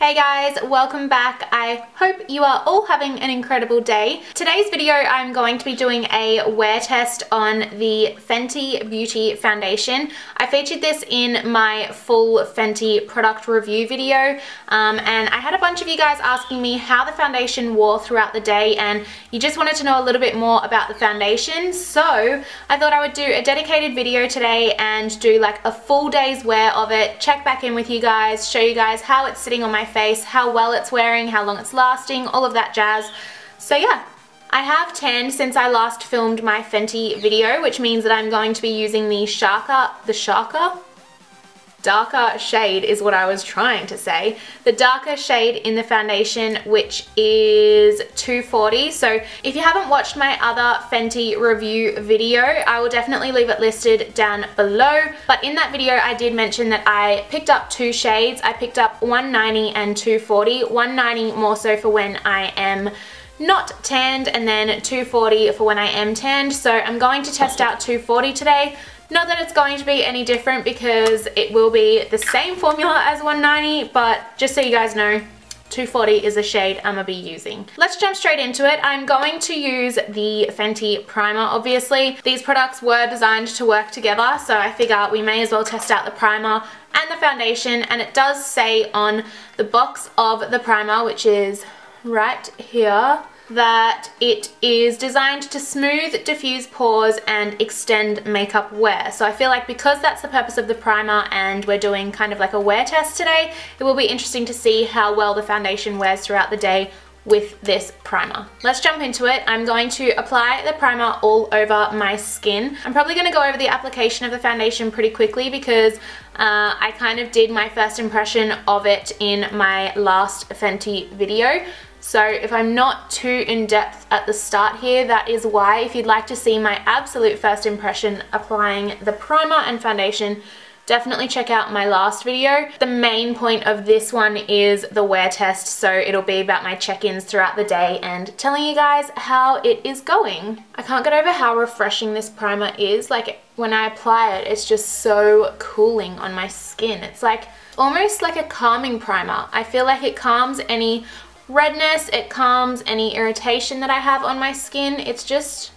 Hey guys, welcome back. I hope you are all having an incredible day. Today's video I'm going to be doing a wear test on the Fenty Beauty foundation. I featured this in my full Fenty product review video and I had a bunch of you guys asking me how the foundation wore throughout the day, and you just wanted to know a little bit more about the foundation, so I thought I would do a dedicated video today and do like a full day's wear of it, check back in with you guys, show you guys how it's sitting on my face, how well it's wearing, how long it's lasting, all of that jazz. So yeah, I have tanned since I last filmed my Fenty video, which means that I'm going to be using the darker shade is what I was trying to say. The darker shade in the foundation, which is 240. So if you haven't watched my other Fenty review video, I will definitely leave it listed down below. But in that video, I did mention that I picked up two shades. I picked up 190 and 240. 190 more so for when I am not tanned, and then 240 for when I am tanned. So I'm going to test out 240 today. Not that it's going to be any different because it will be the same formula as 190, but just so you guys know, 240 is the shade I'm going to be using. Let's jump straight into it. I'm going to use the Fenty primer, obviously. These products were designed to work together, so I figure we may as well test out the primer and the foundation, and it does say on the box of the primer, which is right here, that it is designed to smooth, diffuse pores and extend makeup wear. So I feel like because that's the purpose of the primer and we're doing kind of like a wear test today, it will be interesting to see how well the foundation wears throughout the day with this primer. Let's jump into it. I'm going to apply the primer all over my skin. I'm probably going to go over the application of the foundation pretty quickly because I kind of did my first impression of it in my last Fenty video. So if I'm not too in-depth at the start here, that is why. If you'd like to see my absolute first impression applying the primer and foundation, definitely check out my last video. The main point of this one is the wear test, so it'll be about my check-ins throughout the day and telling you guys how it is going. I can't get over how refreshing this primer is. Like, when I apply it, it's just so cooling on my skin. It's like almost like a calming primer. I feel like it calms any redness, it calms any irritation that I have on my skin. It's just,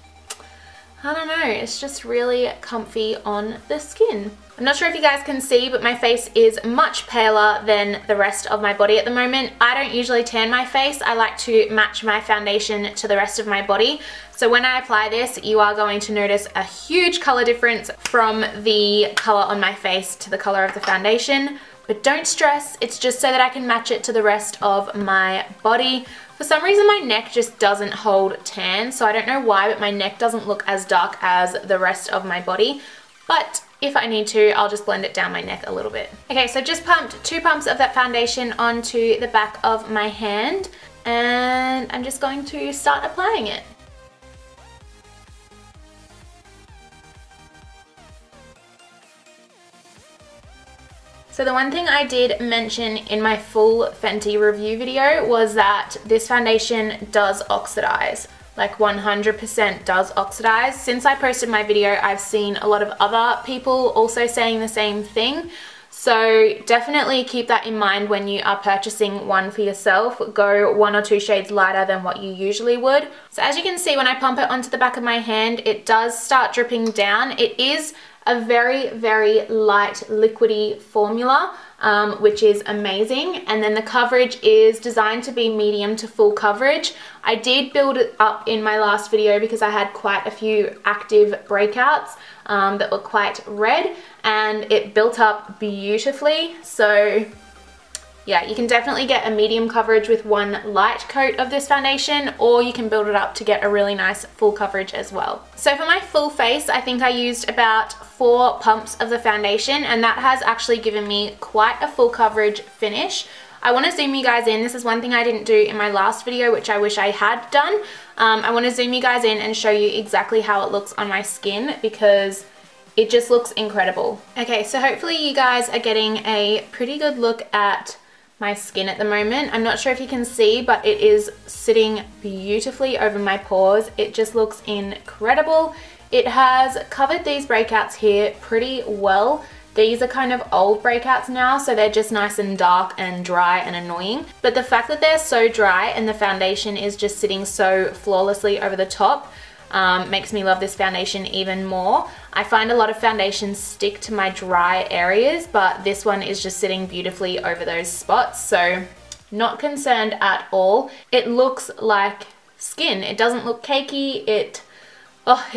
I don't know, it's just really comfy on the skin. I'm not sure if you guys can see, but my face is much paler than the rest of my body at the moment. I don't usually tan my face. I like to match my foundation to the rest of my body. So when I apply this, you are going to notice a huge color difference from the color on my face to the color of the foundation. But don't stress, it's just so that I can match it to the rest of my body. For some reason my neck just doesn't hold tan, so I don't know why, but my neck doesn't look as dark as the rest of my body. But if I need to, I'll just blend it down my neck a little bit. Okay, so just pumped 2 pumps of that foundation onto the back of my hand, and I'm just going to start applying it. So the one thing I did mention in my full Fenty review video was that this foundation does oxidize, like 100% does oxidize. Since I posted my video, I've seen a lot of other people also saying the same thing. So definitely keep that in mind when you are purchasing one for yourself. Go 1 or 2 shades lighter than what you usually would. So as you can see, when I pump it onto the back of my hand, it does start dripping down. It is a very, very light liquidy formula, which is amazing. And then the coverage is designed to be medium to full coverage. I did build it up in my last video because I had quite a few active breakouts that were quite red, and it built up beautifully. So yeah, you can definitely get a medium coverage with one light coat of this foundation, or you can build it up to get a really nice full coverage as well. So for my full face, I think I used about 4 pumps of the foundation, and that has actually given me quite a full coverage finish. I want to zoom you guys in. This is one thing I didn't do in my last video, which I wish I had done. I want to zoom you guys in and show you exactly how it looks on my skin because it just looks incredible. Okay, so hopefully you guys are getting a pretty good look at my skin at the moment. I'm not sure if you can see, but it is sitting beautifully over my pores. It just looks incredible. It has covered these breakouts here pretty well. These are kind of old breakouts now, so they're just nice and dark and dry and annoying. But the fact that they're so dry and the foundation is just sitting so flawlessly over the top makes me love this foundation even more. I find a lot of foundations stick to my dry areas, but this one is just sitting beautifully over those spots, so not concerned at all. It looks like skin. It doesn't look cakey. It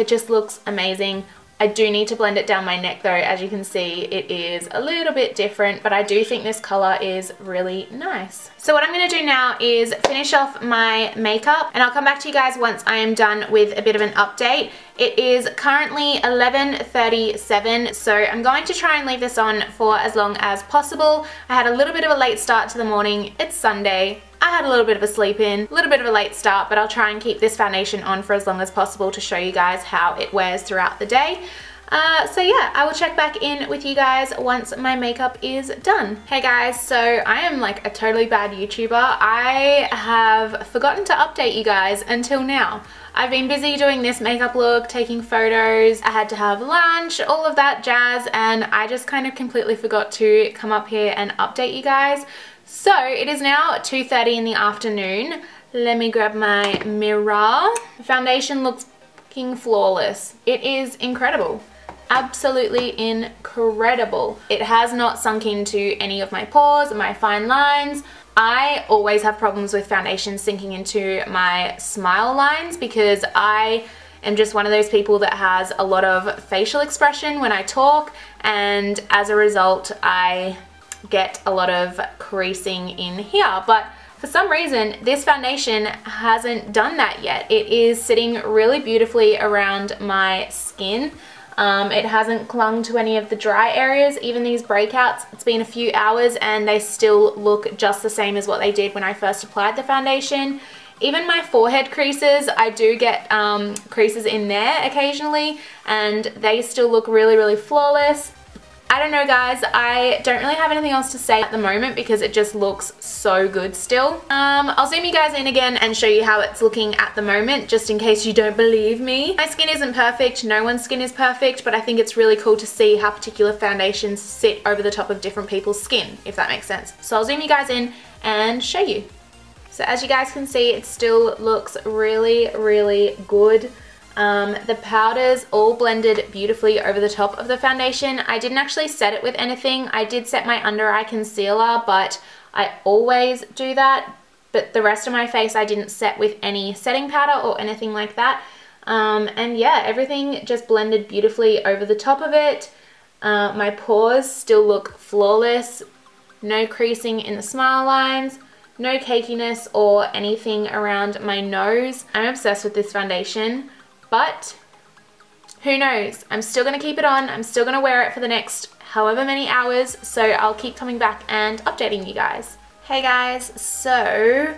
just looks amazing. I do need to blend it down my neck though. As you can see, it is a little bit different, but I do think this color is really nice. So what I'm gonna do now is finish off my makeup, and I'll come back to you guys once I am done with a bit of an update. It is currently 11:37, so I'm going to try and leave this on for as long as possible. I had a little bit of a late start to the morning. It's Sunday. I had a little bit of a sleep in, a little bit of a late start, but I'll try and keep this foundation on for as long as possible to show you guys how it wears throughout the day. So yeah, I will check back in with you guys once my makeup is done. Hey guys, so I am like a totally bad YouTuber. I have forgotten to update you guys until now. I've been busy doing this makeup look, taking photos, I had to have lunch, all of that jazz, and I just kind of completely forgot to come up here and update you guys. So it is now 2:30 in the afternoon. Let me grab my mirror. The foundation looks fucking flawless. It is incredible. Absolutely incredible. It has not sunk into any of my pores, my fine lines. I always have problems with foundation sinking into my smile lines because I am just one of those people that has a lot of facial expression when I talk, and as a result I get a lot of creasing in here. But for some reason this foundation hasn't done that yet. It is sitting really beautifully around my skin. It hasn't clung to any of the dry areas, even these breakouts. It's been a few hours and they still look just the same as what they did when I first applied the foundation. Even my forehead creases, I do get creases in there occasionally, and they still look really, really flawless. I don't know guys, I don't really have anything else to say at the moment because it just looks so good still. I'll zoom you guys in again and show you how it's looking at the moment, just in case you don't believe me. My skin isn't perfect, no one's skin is perfect, but I think it's really cool to see how particular foundations sit over the top of different people's skin, if that makes sense. So I'll zoom you guys in and show you. So as you guys can see, it still looks really, really good. The powders all blended beautifully over the top of the foundation. I didn't actually set it with anything. I did set my under eye concealer, but I always do that. But the rest of my face I didn't set with any setting powder or anything like that. And yeah, everything just blended beautifully over the top of it. My pores still look flawless. No creasing in the smile lines. No cakiness or anything around my nose. I'm obsessed with this foundation. But who knows? I'm still going to keep it on. I'm still going to wear it for the next however many hours. So I'll keep coming back and updating you guys. Hey guys, so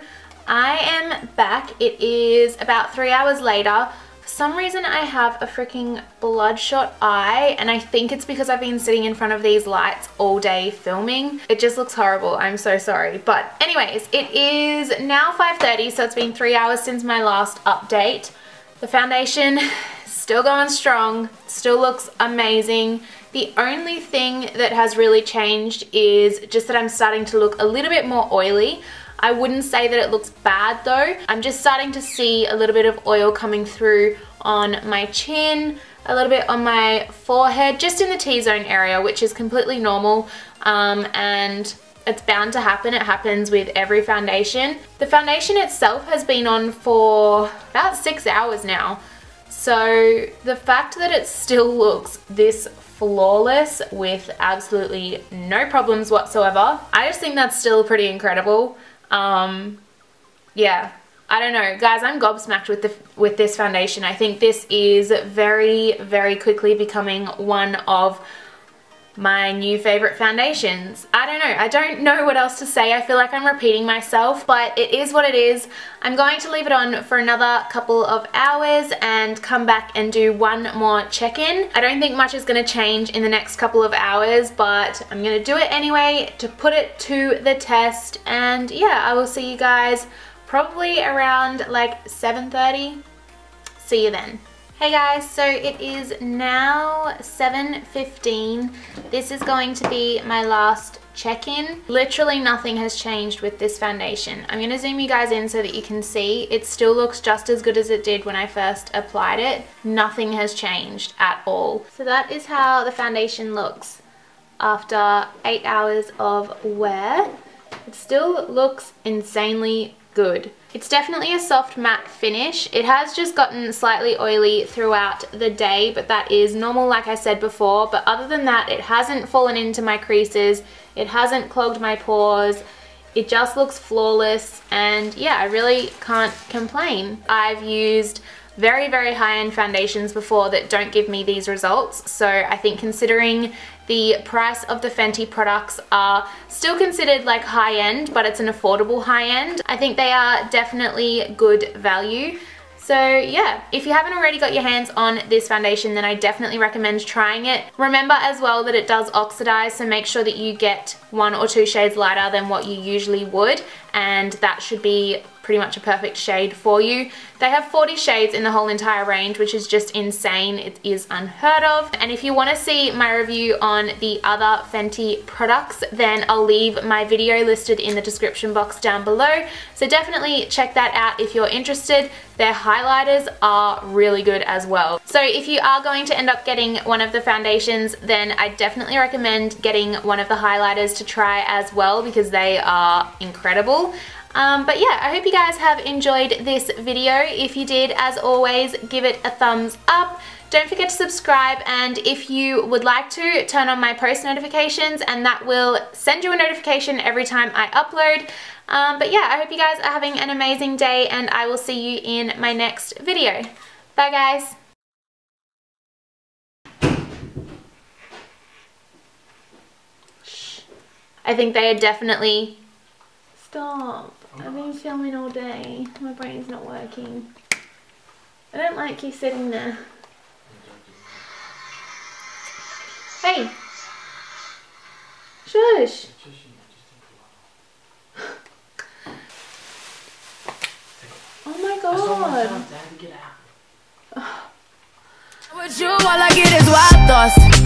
I am back. It is about 3 hours later. For some reason I have a freaking bloodshot eye, and I think it's because I've been sitting in front of these lights all day filming. It just looks horrible. I'm so sorry. But anyways, it is now 5:30, so it's been 3 hours since my last update. The foundation is still going strong, still looks amazing. The only thing that has really changed is just that I'm starting to look a little bit more oily. I wouldn't say that it looks bad though. I'm just starting to see a little bit of oil coming through on my chin, a little bit on my forehead, just in the T-zone area, which is completely normal. And it's bound to happen. It happens with every foundation. The foundation itself has been on for about 6 hours now. So the fact that it still looks this flawless with absolutely no problems whatsoever, I just think that's still pretty incredible. Yeah, I don't know. Guys, I'm gobsmacked with this foundation. I think this is very, very quickly becoming one of my new favorite foundations. I don't know. I don't know what else to say. I feel like I'm repeating myself, but it is what it is. I'm going to leave it on for another couple of hours and come back and do one more check-in. I don't think much is going to change in the next couple of hours, but I'm going to do it anyway to put it to the test. And yeah, I will see you guys probably around like 7:30. See you then. Hey guys, so it is now 7:15. This is going to be my last check-in. Literally nothing has changed with this foundation. I'm going to zoom you guys in so that you can see. It still looks just as good as it did when I first applied it. Nothing has changed at all. So that is how the foundation looks after 8 hours of wear. It still looks insanely good. It's definitely a soft matte finish. It has just gotten slightly oily throughout the day, but that is normal like I said before. But other than that, it hasn't fallen into my creases. It hasn't clogged my pores. It just looks flawless, and yeah, I really can't complain. I've used very, very high-end foundations before that don't give me these results. So I think considering the price of the Fenty products are still considered like high-end, but it's an affordable high-end, I think they are definitely good value. So yeah, if you haven't already got your hands on this foundation, then I definitely recommend trying it. Remember as well that it does oxidize, so make sure that you get 1 or 2 shades lighter than what you usually would, and that should be pretty much a perfect shade for you. They have 40 shades in the whole entire range, which is just insane. It is unheard of. And if you want to see my review on the other Fenty products, then I'll leave my video listed in the description box down below. So definitely check that out if you're interested. Their highlighters are really good as well. So if you are going to end up getting one of the foundations, then I definitely recommend getting one of the highlighters to try as well, because they are incredible. But yeah, I hope you guys have enjoyed this video. If you did, as always, give it a thumbs up. Don't forget to subscribe, and if you would like to, turn on my post notifications, and that will send you a notification every time I upload. But yeah, I hope you guys are having an amazing day, and I will see you in my next video. Bye guys. I think they are definitely... Stop. I've been filming all day. My brain's not working. I don't like you sitting there. Hey! Shush! Oh my god! With you, all I get is wild thoughts.